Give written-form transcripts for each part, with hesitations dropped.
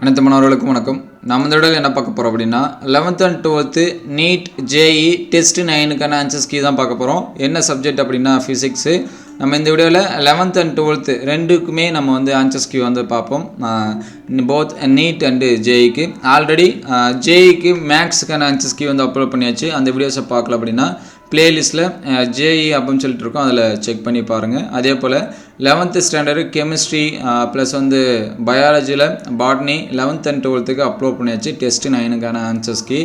அனைத்து மாணவர்களுக்கும் வணக்கம். நம்ம இந்த வீடியோவில் என்ன பார்க்க போகிறோம் அப்படின்னா 11th and 12th NEET JEE test 9க்கான ஆன்சர்ஸ் கீ தான் பார்க்க போகிறோம். என்ன சப்ஜெக்ட் அப்படின்னா ஃபிசிக்ஸு. நம்ம இந்த வீடியோவில் 11th and 12th ரெண்டுக்குமே நம்ம வந்து ஆன்சர்ஸ் கீ வந்து பார்ப்போம். போத் நீட் அண்டு ஜேஇக்கு. ஆல்ரெடி ஜேஇக்கு மேக்ஸுக்கான ஆன்சர்ஸ் கீ வந்து அப்லோட் பண்ணியாச்சு. அந்த வீடியோஸை பார்க்கல அப்படின்னா பிளேலிஸ்ட்டில் ஜேஇ அப்படின்னு சொல்லிட்டு இருக்கோம், அதில் செக் பண்ணி பாருங்கள். அதே போல் 11th ஸ்டாண்டர்டு கெமிஸ்ட்ரி ப்ளஸ் வந்து பயாலஜியில் பாட்னி 11th and 12க்கு அப்லோட் பண்ணியாச்சு டெஸ்ட் 9க்கான ஆன்சர்ஸ் கீ.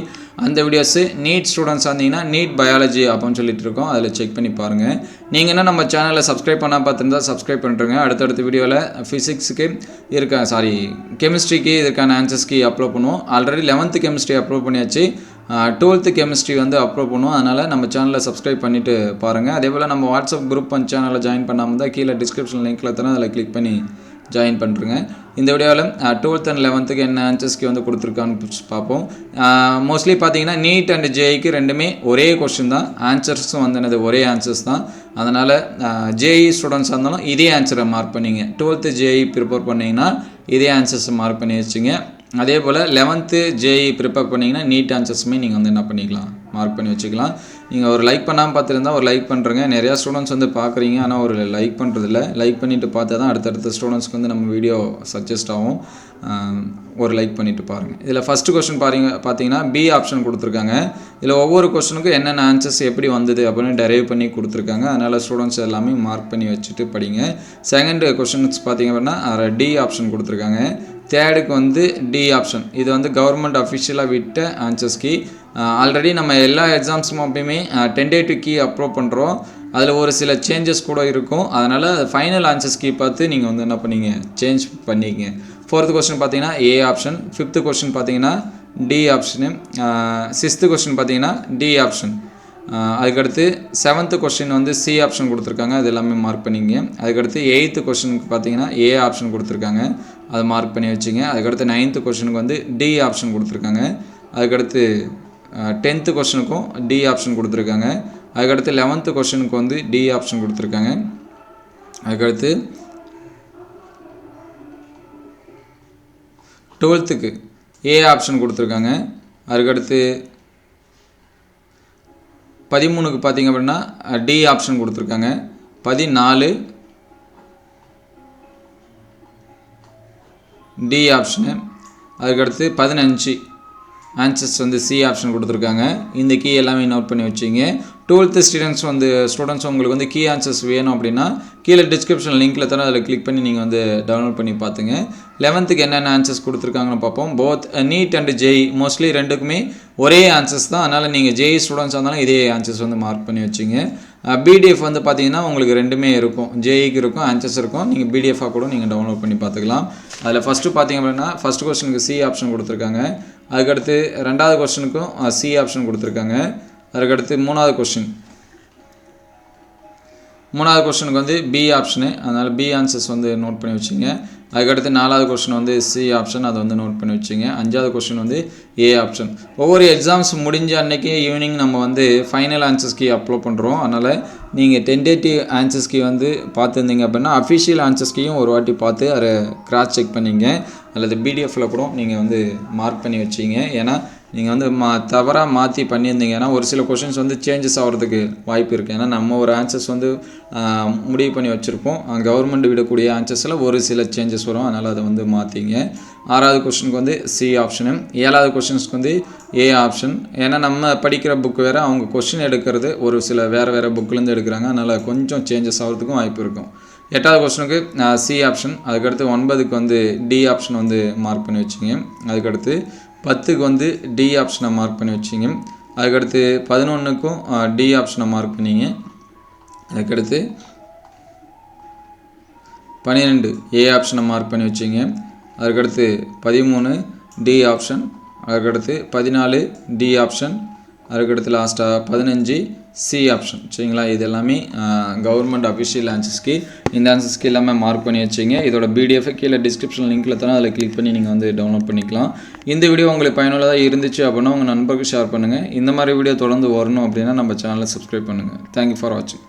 அந்த வீடியோஸு நீட் ஸ்டூடெண்ட்ஸ் வந்தீங்கன்னா நீட் பயாலஜி அப்படின்னு சொல்லிட்டு இருக்கோம், அதில் செக் பண்ணி பாருங்கள். நீங்கள் என்ன நம்ம சேனலில் சப்ஸ்கிரைப் பண்ணால் பார்த்துருந்தா சப்ஸ்கிரைப் பண்ணுறங்க. அடுத்தடுத்த வீடியோவில் ஃபிசிக்ஸுக்கு கெமிஸ்ட்ரிக்கு இதுக்கான ஆன்சர்ஸ் கீ அப்லோட் பண்ணுவோம். ஆல்ரெடி 11th கெமிஸ்ட்ரி அப்லோட் பண்ணியாச்சு, 12th கெமிஸ்ட்ரி வந்து அப்லோட் பண்ணுவோம். அதனால் நம்ம சேனலில் சப்ஸ்கிரைப் பண்ணிவிட்டு பாருங்கள். அதே போல் நம்ம வாட்ஸ்அப் குரூப் அண்ட் சேனலில் ஜாயின் பண்ணாமல் தான் கீழே டிஸ்கிரிப்ஷன் லிங்க்கில் தரேன், அதில் கிளிக் பண்ணி ஜாயின் பண்ணுறேங்க. இந்த வீடியோவில் 12th and 11க்கு என்ன ஆன்சர்ஸ்க்கு வந்து கொடுத்துருக்கான்னு பார்ப்போம். மோஸ்ட்லி பார்த்தீங்கன்னா நீட் அண்ட் ஜேஇக்கு ரெண்டுமே ஒரே கொஸ்டின் தான், ஆன்சர்ஸும் வந்து என்னது ஒரே ஆன்சர்ஸ் தான். அதனால் ஜேஇ ஸ்டூடெண்ட்ஸாக இருந்தாலும் இதே ஆன்சரை மார்க் பண்ணிங்க. 12th ஜேஇ ப்ரிப்பேர் பண்ணிங்கன்னா இதே ஆன்சர்ஸை மார்க் பண்ணி வச்சுங்க. அதே போல் 11th ஜேஇ ப்ரிப்பேர் பண்ணிங்கன்னா நீட் ஆன்சர்ஸுமே நீங்கள் வந்து என்ன பண்ணிக்கலாம், மார்க் பண்ணி வச்சுக்கலாம். நீங்கள் ஒரு லைக் பண்ணாமல் பார்த்துருந்தா ஒரு லைக் பண்ணுறங்க. நிறையா ஸ்டூடெண்ட்ஸ் வந்து பார்க்குறீங்க, ஆனால் ஒரு லைக் பண்ணுறதில்ல. லைக் பண்ணிவிட்டு பார்த்தா தான் அடுத்தடுத்த ஸ்டூடெண்ட்ஸ்க்கு வந்து நம்ம வீடியோ சஜஸ்ட் ஆகும். ஒரு லைக் பண்ணிவிட்டு பாருங்கள். இதில் ஃபஸ்ட்டு கொஸ்டின் பார்த்தீங்கன்னா பி ஆப்ஷன் கொடுத்துருக்காங்க. இதில் ஒவ்வொரு கொஸ்டினுக்கும் என்னென்ன ஆன்சர்ஸ் எப்படி வந்தது அப்படின்னு டெரைவ் பண்ணி கொடுத்துருக்காங்க. அதனால் ஸ்டூடெண்ட்ஸ் எல்லாமே மார்க் பண்ணி வச்சுட்டு படிங்க. செகண்ட் கொஸ்டின்ஸ் பார்த்தீங்க அப்படின்னா டி ஆப்ஷன் கொடுத்துருக்காங்க. தேர்டுக்கு வந்து டி ஆப்ஷன். இது வந்து கவர்மெண்ட் அஃபிஷியலாக விட்ட ஆன்சர்ஸ் கீ. ஆல்ரெடி நம்ம எல்லா எக்ஸாம்ஸும் அப்பயுமே டென்டேட்டிவ் கீ அப்லோட் பண்ணுறோம். அதில் ஒரு சில சேஞ்சஸ் கூட இருக்கும். அதனால் ஃபைனல் ஆன்சர்ஸ் கீ பார்த்து நீங்கள் வந்து என்ன பண்ணீங்க, சேஞ்ச் பண்ணிக்கங்க. ஃபோர்த்து கொஸ்டின் பார்த்தீங்கன்னா ஏ ஆப்ஷன். ஃபிஃப்த்து கொஸ்டின் பார்த்தீங்கன்னா டி ஆப்ஷனு. சிக்ஸ்த்து கொஸ்டின் பார்த்தீங்கன்னா டி ஆப்ஷன். அதுக்கடுத்து 7th கொஸ்டின் வந்து சி ஆப்ஷன் கொடுத்துருக்காங்க, அது எல்லாமே மார்க் பண்ணிங்க. அதுக்கடுத்து 8th கொஸ்டினுக்கு பார்த்தீங்கன்னா ஏ ஆப்ஷன் கொடுத்துருக்காங்க, அதை மார்க் பண்ணி வச்சுங்க. அதுக்கடுத்து 9th கொஸ்டினுக்கு வந்து டி ஆப்ஷன் கொடுத்துருக்காங்க. அதுக்கடுத்து 10th கொஸ்டினுக்கும் டி ஆப்ஷன் கொடுத்துருக்காங்க. அதுக்கடுத்து 11th கொஸ்டினுக்கு வந்து டி ஆப்ஷன் கொடுத்துருக்காங்க. அதுக்கடுத்து 12க்கு ஏ ஆப்ஷன் கொடுத்துருக்காங்க. அதுக்கடுத்து 13க்கு பார்த்தீங்க அப்படின்னா டி ஆப்ஷன் கொடுத்துருக்காங்க. 14 டி ஆப்ஷனு. அதுக்கடுத்து 15 ஆன்சர்ஸ் வந்து சி ஆப்ஷன் கொடுத்துருக்காங்க. இந்த கீ எல்லாமே நோட் பண்ணி வச்சிங்க. 12th ஸ்டூடெண்ட்ஸ் உங்களுக்கு வந்து கீ ஆன்சர்ஸ் வேணும் அப்படின்னா கீழே டிஸ்கிரிப்ஷன் லிங்க்கில் தர, அதில் கிளிக் பண்ணி நீங்கள் வந்து டவுன்லோட் பண்ணி பார்த்துங்க. 11th என்னென்ன ஆன்சர்ஸ் கொடுத்துருக்காங்கன்னு பார்ப்போம். Both NEET and JEE mostly ரெண்டுக்குமே ஒரே ஆன்சர்ஸ் தான். அதனால் நீங்கள் ஜேஇ ஸ்டூடெண்ட்ஸாக இருந்தாலும் இதே ஆன்சர்ஸ் வந்து மார்க் பண்ணி வச்சிங்க. பிடிஎஃப் வந்து பார்த்தீங்கன்னா உங்களுக்கு ரெண்டுமே இருக்கும், ஜேஇக்கு இருக்கும், ஆன்சர்ஸ் இருக்கும். நீங்கள் பிடிஎஃபாக கூட நீங்கள் டவுன்லோட் பண்ணி பார்த்துக்கலாம். அதில் ஃபஸ்ட்டு பார்த்தீங்க அப்படின்னா ஃபஸ்ட் கொஸ்டினுக்கு சி ஆப்ஷன் கொடுத்துருக்காங்க. அதுக்கடுத்து 2வது கொஸ்டினுக்கும் சி ஆப்ஷன் கொடுத்துருக்காங்க. அதுக்கடுத்து 3வது கொஸ்டினுக்கு வந்து பி ஆப்ஷனு, அதனால் பி ஆன்சர்ஸ் வந்து நோட் பண்ணி வச்சுங்க. அதுக்கடுத்து 4வது கொஸ்டின் வந்து சி ஆப்ஷன், அதை வந்து நோட் பண்ணி வச்சுங்க. 5வது கொஸ்டின் வந்து ஏ ஆப்ஷன். ஒவ்வொரு எக்ஸாம்ஸ் முடிஞ்ச அன்றைக்கி ஈவினிங் நம்ம வந்து ஃபைனல் ஆன்சர்ஸ் கீ அப்லோட் பண்ணுறோம். அதனால் நீங்கள் டென்டேட்டிவ் ஆன்சர்ஸ் கீ வந்து பார்த்துருந்தீங்க அப்படின்னா அஃபிஷியல் ஆன்சர்ஸ் கீயும் ஒரு வாட்டி பார்த்து அதை கிராஸ் செக் பண்ணிங்க, அல்லது பிடிஎஃப்பில் கூட நீங்கள் வந்து மார்க் பண்ணி வச்சிங்க. ஏன்னா நீங்கள் வந்து தவறாக மாற்றி பண்ணியிருந்தீங்கன்னா ஒரு சில கொஷின்ஸ் வந்து சேஞ்சஸ் ஆகிறதுக்கு வாய்ப்பு இருக்குது. ஏன்னா நம்ம ஒரு ஆன்சர்ஸ் வந்து முடிவு பண்ணி வச்சுருப்போம், கவர்மெண்ட் விடக்கூடிய ஆன்சர்ஸில் ஒரு சில சேஞ்சஸ் வரும், அதனால் அதை வந்து மாற்றிங்க. 6வது கொஸ்டினுக்கு வந்து சி ஆப்ஷனு. 7வது கொஸ்டின்ஸ்க்கு வந்து ஏ ஆப்ஷன். ஏன்னா நம்ம படிக்கிற புக் வேறு, அவங்க கொஸ்டின் எடுக்கிறது ஒரு சில வேறு புக்கிலேருந்து எடுக்கிறாங்க, அதனால் கொஞ்சம் சேஞ்சஸ் ஆகிறதுக்கும் வாய்ப்பு இருக்கும். 8வது கொஸ்டினுக்கு சி ஆப்ஷன். அதுக்கடுத்து 9க்கு வந்து டி ஆப்ஷன் வந்து மார்க் பண்ணி வச்சிங்க. அதுக்கடுத்து 10க்கு வந்து டி ஆப்ஷனை மார்க் பண்ணி வச்சிங்க. அதுக்கடுத்து 11க்கும் டி ஆப்ஷனை மார்க் பண்ணிங்க. அதுக்கடுத்து 12 ஏ ஆப்ஷனை மார்க் பண்ணி வச்சிங்க. அதுக்கடுத்து 13 டி ஆப்ஷன். அதுக்கடுத்து 14 டி ஆப்ஷன். அதுக்கடுத்து லாஸ்ட்டாக 15 சி ஆப்ஷன். சரிங்களா, இது எல்லாமே கவர்மெண்ட் அஃபிஷியல் ஆன்சர்ஸ்க்கு. இந்த ஆன்சர்ஸ்க்கு எல்லாமே மார்க் பண்ணி வச்சிங்க. இதோட பிடிஎஃப் கீழே டிஸ்கிரிப்ஷன் லிங்க்கில் தரேன், அதில் கிளிக் பண்ணி நீங்கள் வந்து டவுன்லோட் பண்ணிக்கலாம். இந்த வீடியோ உங்களுக்கு பயனுள்ளதாக இருந்துச்சு அப்படின்னா உங்கள் நண்பருக்கு ஷேர் பண்ணுங்கள். இந்த மாதிரி வீடியோ தொடர்ந்து வரணும் அப்படின்னா நம்ம சேனலை சப்ஸ்கிரைப் பண்ணுங்கள். தேங்க்யூ ஃபார் வாட்சிங்.